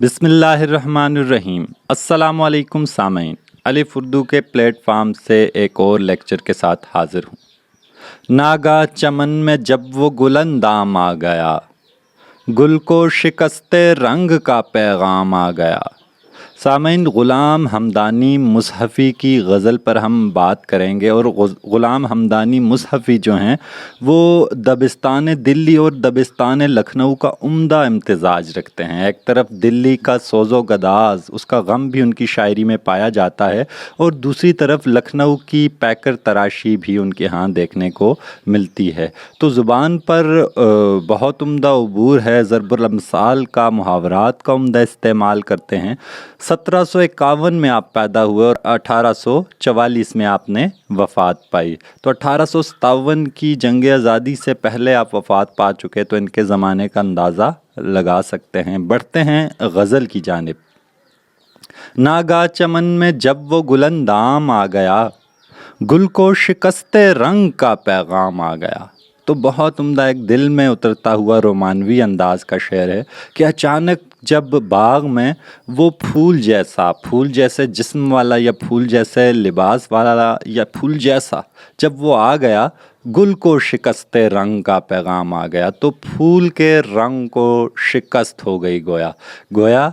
بسم اللہ الرحمن الرحیم۔ السلام علیکم سامعین، الف اردو کے پلیٹ فارم سے ایک اور لیکچر کے ساتھ حاضر ہوں۔ ناگا چمن میں جب وہ گل اندام آ گیا، گل کو شکستے رنگ کا پیغام آ گیا۔ سامعین، غلام حمدانی مصحفی کی غزل پر ہم بات کریں گے، اور غلام حمدانی مصحفی جو ہیں وہ دبستان دلی اور دبستان لکھنؤ کا عمدہ امتزاج رکھتے ہیں۔ ایک طرف دلی کا سوز و گداز، اس کا غم بھی ان کی شاعری میں پایا جاتا ہے، اور دوسری طرف لکھنؤ کی پیکر تراشی بھی ان کے ہاں دیکھنے کو ملتی ہے۔ تو زبان پر بہت عمدہ عبور ہے، ضرب الامثال کا، محاورات کا عمدہ استعمال کرتے ہیں۔ 1751 میں آپ پیدا ہوئے اور 1844 میں آپ نے وفات پائی، تو 1857 کی جنگ آزادی سے پہلے آپ وفات پا چکے، تو ان کے زمانے کا اندازہ لگا سکتے ہیں۔ بڑھتے ہیں غزل کی جانب۔ ناگا چمن میں جب وہ گل اندام آ گیا، گل کو شکستے رنگ کا پیغام آ گیا۔ تو بہت عمدہ، ایک دل میں اترتا ہوا رومانوی انداز کا شعر ہے کہ اچانک جب باغ میں وہ پھول جیسے جسم والا، یا پھول جیسے لباس والا، یا پھول جیسا جب وہ آ گیا، گل کو شکستے رنگ کا پیغام آ گیا، تو پھول کے رنگ کو شکست ہو گئی۔ گویا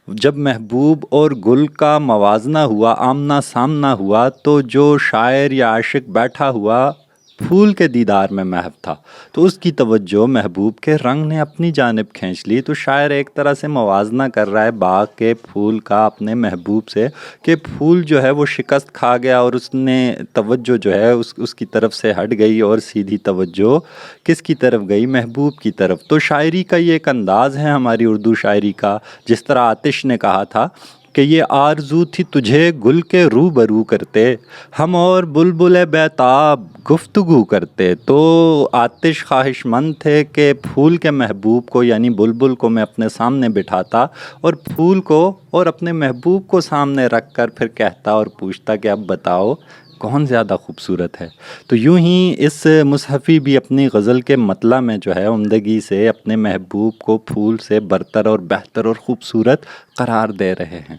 جب محبوب اور گل کا موازنہ ہوا، آمنا سامنا ہوا، تو جو شاعر یا عاشق بیٹھا ہوا پھول کے دیدار میں محو تھا، تو اس کی توجہ محبوب کے رنگ نے اپنی جانب کھینچ لی۔ تو شاعر ایک طرح سے موازنہ کر رہا ہے باغ کے پھول کا اپنے محبوب سے، کہ پھول جو ہے وہ شکست کھا گیا، اور اس نے توجہ جو ہے اس کی طرف سے ہٹ گئی، اور سیدھی توجہ کس کی طرف گئی؟ محبوب کی طرف۔ تو شاعری کا یہ ایک انداز ہے ہماری اردو شاعری کا، جس طرح آتش نے کہا تھا کہ یہ آرزو تھی تجھے گل کے روبرو کرتے، ہم اور بلبل بیتاب گفتگو کرتے۔ تو آتش خواہش مند تھے کہ پھول کے محبوب کو، یعنی بلبل کو میں اپنے سامنے بٹھاتا، اور پھول کو اور اپنے محبوب کو سامنے رکھ کر پھر کہتا اور پوچھتا کہ اب بتاؤ کون زیادہ خوبصورت ہے۔ تو یوں ہی اس مصحفی بھی اپنی غزل کے مطلع میں جو ہے عمدگی سے اپنے محبوب کو پھول سے برتر اور بہتر اور خوبصورت قرار دے رہے ہیں۔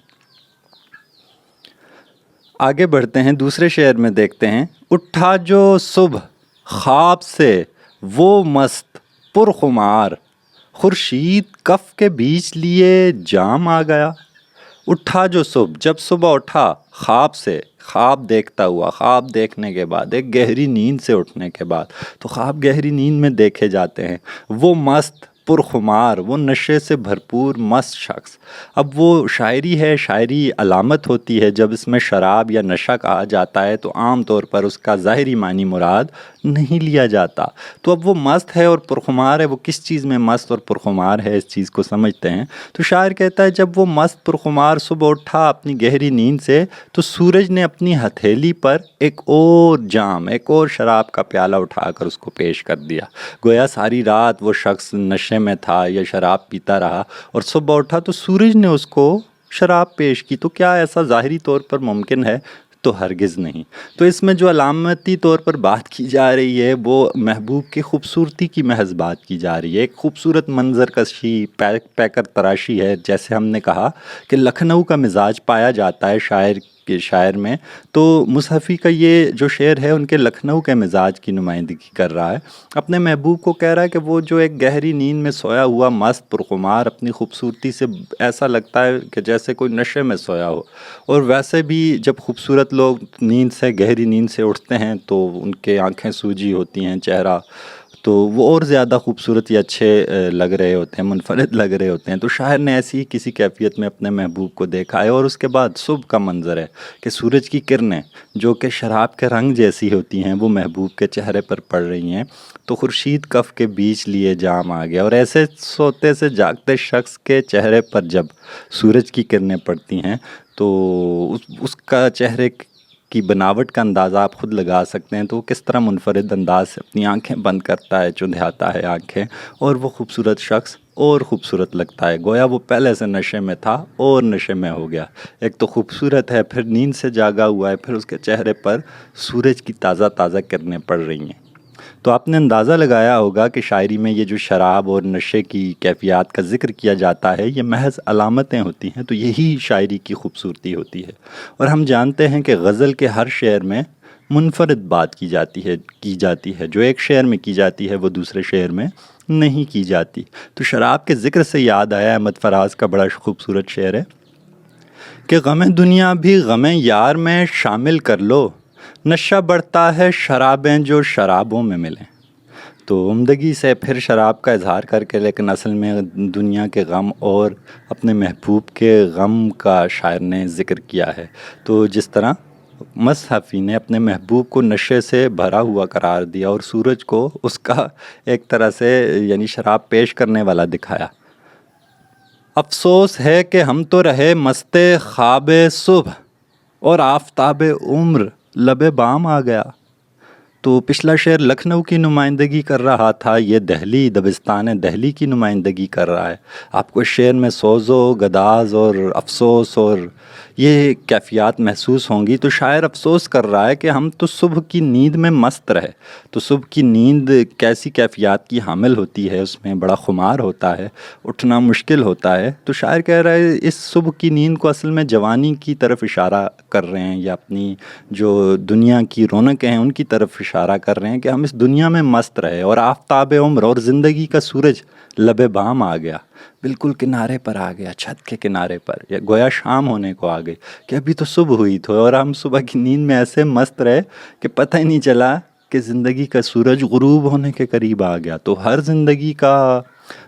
آگے بڑھتے ہیں، دوسرے شعر میں دیکھتے ہیں۔ اٹھا جو صبح خواب سے وہ مست پرخمار، خورشید کف کے بیچ لیے جام آ گیا۔ اٹھا جو صبح، جب صبح اٹھا خواب سے، خواب دیکھتا ہوا، خواب دیکھنے کے بعد، ایک گہری نیند سے اٹھنے کے بعد، تو خواب گہری نیند میں دیکھے جاتے ہیں۔ وہ مست پرخمار، وہ نشے سے بھرپور مست شخص۔ اب وہ شاعری ہے، شاعری علامت ہوتی ہے جب اس میں شراب یا نشہ کہا جاتا ہے، تو عام طور پر اس کا ظاہری معنی مراد نہیں لیا جاتا۔ تو اب وہ مست ہے اور پرخمار ہے، وہ کس چیز میں مست اور پرخمار ہے، اس چیز کو سمجھتے ہیں۔ تو شاعر کہتا ہے جب وہ مست پرخمار صبح اٹھا اپنی گہری نیند سے، تو سورج نے اپنی ہتھیلی پر ایک اور جام، ایک اور شراب کا پیالہ اٹھا کر اس کو پیش کر دیا۔ گویا ساری رات وہ شخص نشے میں تھا یا شراب پیتا رہا، اور صبح اٹھا تو سورج نے اس کو شراب پیش کی۔ تو کیا ایسا ظاہری طور پر ممکن ہے؟ تو ہرگز نہیں۔ تو اس میں جو علامتی طور پر بات کی جا رہی ہے وہ محبوب کی خوبصورتی کی محض بات کی جا رہی ہے، ایک خوبصورت منظر کشی، پیکر تراشی ہے۔ جیسے ہم نے کہا کہ لکھنؤ کا مزاج پایا جاتا ہے شاعر میں، تو مصحفی کا یہ جو شعر ہے ان کے لکھنؤ کے مزاج کی نمائندگی کر رہا ہے۔ اپنے محبوب کو کہہ رہا ہے کہ وہ جو ایک گہری نیند میں سویا ہوا مست پرخمار، اپنی خوبصورتی سے ایسا لگتا ہے کہ جیسے کوئی نشے میں سویا ہو، اور ویسے بھی جب خوبصورت لوگ نیند سے، گہری نیند سے اٹھتے ہیں تو ان کے آنکھیں سوجی ہوتی ہیں، چہرہ تو وہ اور زیادہ خوبصورت یا اچھے لگ رہے ہوتے ہیں، منفرد لگ رہے ہوتے ہیں۔ تو شاعر نے ایسی ہی کسی کیفیت میں اپنے محبوب کو دیکھا ہے، اور اس کے بعد صبح کا منظر ہے کہ سورج کی کرنیں جو کہ شراب کے رنگ جیسی ہوتی ہیں وہ محبوب کے چہرے پر پڑ رہی ہیں، تو خورشید کف کے بیچ لیے جام آ گیا۔ اور ایسے سوتے سے جاگتے شخص کے چہرے پر جب سورج کی کرنیں پڑتی ہیں تو اس کا چہرے کی بناوٹ کا اندازہ آپ خود لگا سکتے ہیں، تو وہ کس طرح منفرد انداز سے اپنی آنکھیں بند کرتا ہے، چندھیاتا ہے آنکھیں، اور وہ خوبصورت شخص اور خوبصورت لگتا ہے۔ گویا وہ پہلے سے نشے میں تھا اور نشے میں ہو گیا۔ ایک تو خوبصورت ہے، پھر نیند سے جاگا ہوا ہے، پھر اس کے چہرے پر سورج کی تازہ تازہ کرنیں پڑ رہی ہیں۔ تو آپ نے اندازہ لگایا ہوگا کہ شاعری میں یہ جو شراب اور نشے کی کیفیات کا ذکر کیا جاتا ہے یہ محض علامتیں ہوتی ہیں، تو یہی شاعری کی خوبصورتی ہوتی ہے۔ اور ہم جانتے ہیں کہ غزل کے ہر شعر میں منفرد بات کی جاتی ہے، جو ایک شعر میں کی جاتی ہے وہ دوسرے شعر میں نہیں کی جاتی۔ تو شراب کے ذکر سے یاد آیا احمد فراز کا بڑا خوبصورت شعر ہے کہ غم دنیا بھی غم یار میں شامل کر لو، نشہ بڑھتا ہے شرابیں جو شرابوں میں ملیں۔ تو عمدگی سے پھر شراب کا اظہار کر کے، لیکن اصل میں دنیا کے غم اور اپنے محبوب کے غم کا شاعر نے ذکر کیا ہے۔ تو جس طرح مصحفی نے اپنے محبوب کو نشے سے بھرا ہوا قرار دیا اور سورج کو اس کا ایک طرح سے یعنی شراب پیش کرنے والا دکھایا۔ افسوس ہے کہ ہم تو رہے مست خواب صبح اور آفتاب عمر لب بام آ گیا۔ تو پچھلا شعر لکھنؤ کی نمائندگی کر رہا تھا، یہ دہلی دبستان دہلی کی نمائندگی کر رہا ہے۔ آپ کو اس شعر میں سوز و گداز اور افسوس اور یہ کیفیات محسوس ہوں گی۔ تو شاعر افسوس کر رہا ہے کہ ہم تو صبح کی نیند میں مست رہے۔ تو صبح کی نیند کیسی کیفیات کی حامل ہوتی ہے، اس میں بڑا خمار ہوتا ہے، اٹھنا مشکل ہوتا ہے۔ تو شاعر کہہ رہا ہے اس صبح کی نیند کو اصل میں جوانی کی طرف اشارہ کر رہے ہیں، یا اپنی جو دنیا کی رونقیں ہیں ان کی طرف اشارہ کر رہے ہیں کہ ہم اس دنیا میں مست رہے، اور آفتاب عمر اور زندگی کا سورج لب بام آ گیا، بالکل کنارے پر آ گیا، چھت کے کنارے پر، یا گویا شام ہونے کو آ گئی کہ ابھی تو صبح ہوئی تھی اور ہم صبح کی نیند میں ایسے مست رہے کہ پتہ ہی نہیں چلا کہ زندگی کا سورج غروب ہونے کے قریب آ گیا۔ تو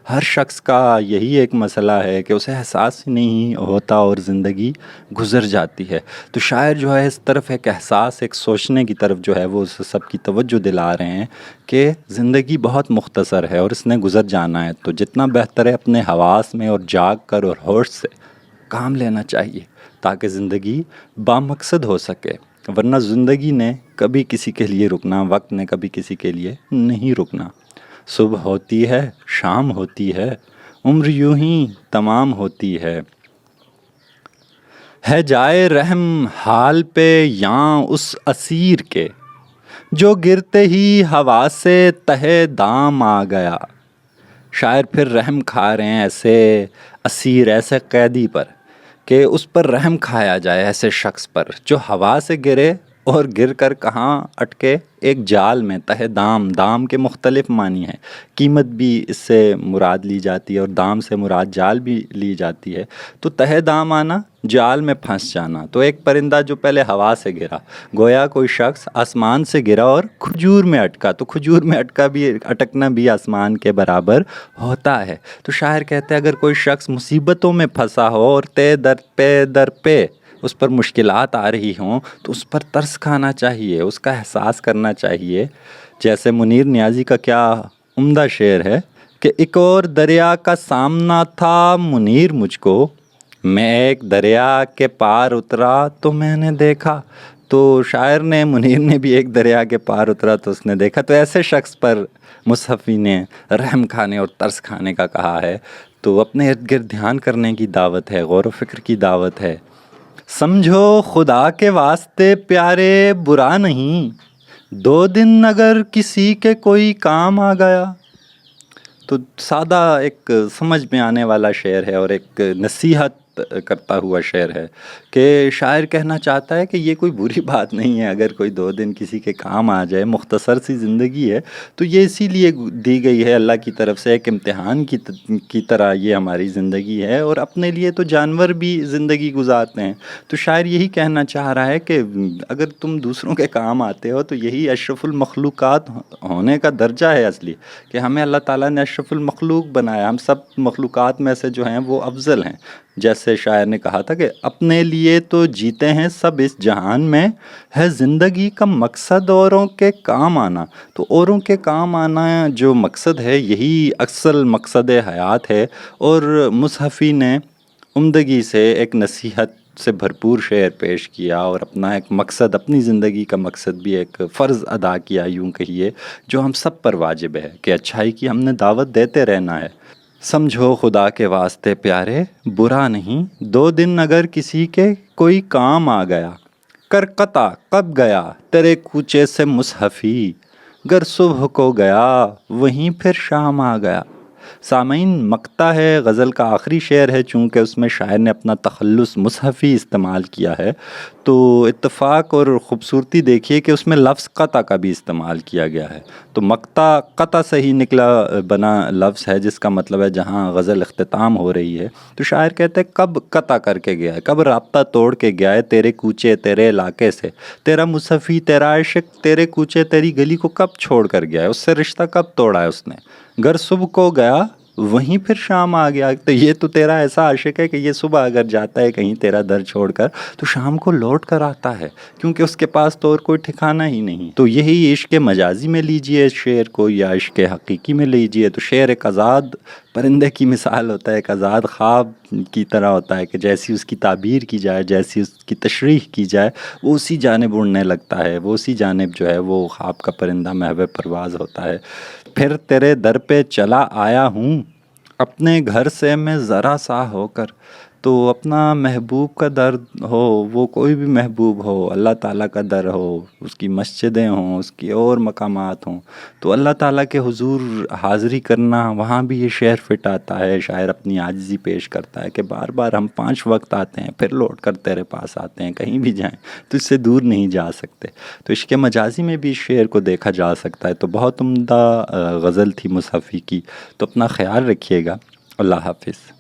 ہر شخص کا یہی ایک مسئلہ ہے کہ اسے احساس ہی نہیں ہوتا اور زندگی گزر جاتی ہے۔ تو شاعر جو ہے اس طرف ایک احساس، ایک سوچنے کی طرف جو ہے وہ سب کی توجہ دلا رہے ہیں کہ زندگی بہت مختصر ہے اور اس نے گزر جانا ہے، تو جتنا بہتر ہے اپنے حواس میں اور جاگ کر اور ہوش سے کام لینا چاہیے تاکہ زندگی بامقصد ہو سکے، ورنہ زندگی نے کبھی کسی کے لیے رکنا، وقت نے کبھی کسی کے لیے نہیں رکنا۔ صبح ہوتی ہے، شام ہوتی ہے، عمر یوں ہی تمام ہوتی ہے جائے رحم حال پہ یاں اس اسیر کے، جو گرتے ہی ہوا سے تہہ دام آ گیا۔ شاعر پھر رحم کھا رہے ہیں ایسے اسیر، ایسے قیدی پر کہ اس پر رحم کھایا جائے، ایسے شخص پر جو ہوا سے گرے اور گر کر کہاں اٹکے، ایک جال میں، تہہ دام۔ دام کے مختلف معنی ہیں، قیمت بھی اس سے مراد لی جاتی ہے اور دام سے مراد جال بھی لی جاتی ہے۔ تو تہہ دام آنا، جال میں پھنس جانا۔ تو ایک پرندہ جو پہلے ہوا سے گرا، گویا کوئی شخص آسمان سے گرا اور کھجور میں اٹکا، تو کھجور میں اٹکنا بھی آسمان کے برابر ہوتا ہے۔ تو شاعر کہتے ہیں اگر کوئی شخص مصیبتوں میں پھنسا ہو اور در پہ اس پر مشکلات آ رہی ہوں تو اس پر ترس کھانا چاہیے، اس کا احساس کرنا چاہیے۔ جیسے منیر نیازی کا کیا عمدہ شعر ہے کہ ایک اور دریا کا سامنا تھا منیر مجھ کو، میں ایک دریا کے پار اترا تو میں نے دیکھا۔ تو شاعر نے، منیر نے بھی ایک دریا کے پار اترا تو اس نے دیکھا۔ تو ایسے شخص پر مصحفی نے رحم کھانے اور ترس کھانے کا کہا ہے۔ تو اپنے ارد گرد دھیان کرنے کی دعوت ہے، غور و فکر کی دعوت ہے۔ سمجھو خدا کے واسطے پیارے برا نہیں، 2 دن اگر کسی کے کوئی کام آ گیا۔ تو سادہ ایک سمجھ میں آنے والا شعر ہے اور ایک نصیحت کرتا ہوا شعر ہے کہ شاعر کہنا چاہتا ہے کہ یہ کوئی بری بات نہیں ہے اگر کوئی 2 دن کسی کے کام آ جائے، مختصر سی زندگی ہے۔ تو یہ اسی لیے دی گئی ہے اللہ کی طرف سے، ایک امتحان کی طرح یہ ہماری زندگی ہے، اور اپنے لیے تو جانور بھی زندگی گزارتے ہیں۔ تو شاعر یہی کہنا چاہ رہا ہے کہ اگر تم دوسروں کے کام آتے ہو تو یہی اشرف المخلوقات ہونے کا درجہ ہے اصلی، کہ ہمیں اللہ تعالیٰ نے اشرف المخلوق بنایا، ہم سب مخلوقات میں سے جو ہیں وہ افضل ہیں۔ جیسے شاعر نے کہا تھا کہ اپنے لیے تو جیتے ہیں سب اس جہان میں، ہے زندگی کا مقصد اوروں کے کام آنا۔ تو اوروں کے کام آنا جو مقصد ہے، یہی اصل مقصد حیات ہے۔ اور مصحفی نے عمدگی سے ایک نصیحت سے بھرپور شعر پیش کیا اور اپنا ایک مقصد، اپنی زندگی کا مقصد بھی ایک فرض ادا کیا، یوں کہیے، جو ہم سب پر واجب ہے کہ اچھائی کی ہم نے دعوت دیتے رہنا ہے۔ سمجھو خدا کے واسطے پیارے برا نہیں، 2 دن اگر کسی کے کوئی کام آ گیا، کر قطع کب گیا تیرے کوچے سے مصحفی، گر صبح کو گیا وہیں پھر شام آ گیا۔ سامعین، مقطع ہے، غزل کا آخری شعر ہے، چونکہ اس میں شاعر نے اپنا تخلص مصحفی استعمال کیا ہے، تو اتفاق اور خوبصورتی دیکھیے کہ اس میں لفظ قطع کا بھی استعمال کیا گیا ہے۔ تو مقطع قطع سے ہی نکلا بنا لفظ ہے، جس کا مطلب ہے جہاں غزل اختتام ہو رہی ہے تو شاعر کہتے ہیں کب قطع کر کے گیا ہے، کب رابطہ توڑ کے گیا ہے تیرے کوچے تیرے علاقے سے، تیرا مصحفی تیرا عاشق تیرے کوچے تیری گلی کو کب چھوڑ کر گیا ہے، اس سے رشتہ کب توڑا ہے اس نے۔ گر صبح کو گیا وہیں پھر شام آ گیا، تو یہ تو تیرا ایسا عاشق ہے کہ یہ صبح اگر جاتا ہے کہیں تیرا در چھوڑ کر تو شام کو لوٹ کر آتا ہے، کیونکہ اس کے پاس تو اور کوئی ٹھکانہ ہی نہیں۔ تو یہی عشق مجازی میں لیجئے اس شعر کو یا عشق حقیقی میں لیجئے، تو شعر ایک آزاد پرندے کی مثال ہوتا ہے، ایک آزاد خواب کی طرح ہوتا ہے کہ جیسی اس کی تعبیر کی جائے، جیسی اس کی تشریح کی جائے، وہ اسی جانب اڑنے لگتا ہے، وہ اسی جانب جو ہے وہ خواب کا پرندہ محو پرواز ہوتا ہے۔ پھر تیرے در پہ چلا آیا ہوں اپنے گھر سے میں ذرا سا ہو کر۔ تو اپنا محبوب کا در ہو، وہ کوئی بھی محبوب ہو، اللہ تعالیٰ کا در ہو، اس کی مسجدیں ہوں، اس کی اور مقامات ہوں، تو اللہ تعالیٰ کے حضور حاضری کرنا، وہاں بھی یہ شعر فٹ آتا ہے۔ شاعر اپنی عاجزی پیش کرتا ہے کہ بار بار ہم 5 وقت آتے ہیں پھر لوٹ کر تیرے پاس آتے ہیں، کہیں بھی جائیں تو اس سے دور نہیں جا سکتے۔ تو عشق مجازی میں بھی اس شعر کو دیکھا جا سکتا ہے۔ تو بہت عمدہ غزل تھی مصحفی کی، تو اپنا خیال رکھیے گا۔ اللہ حافظ۔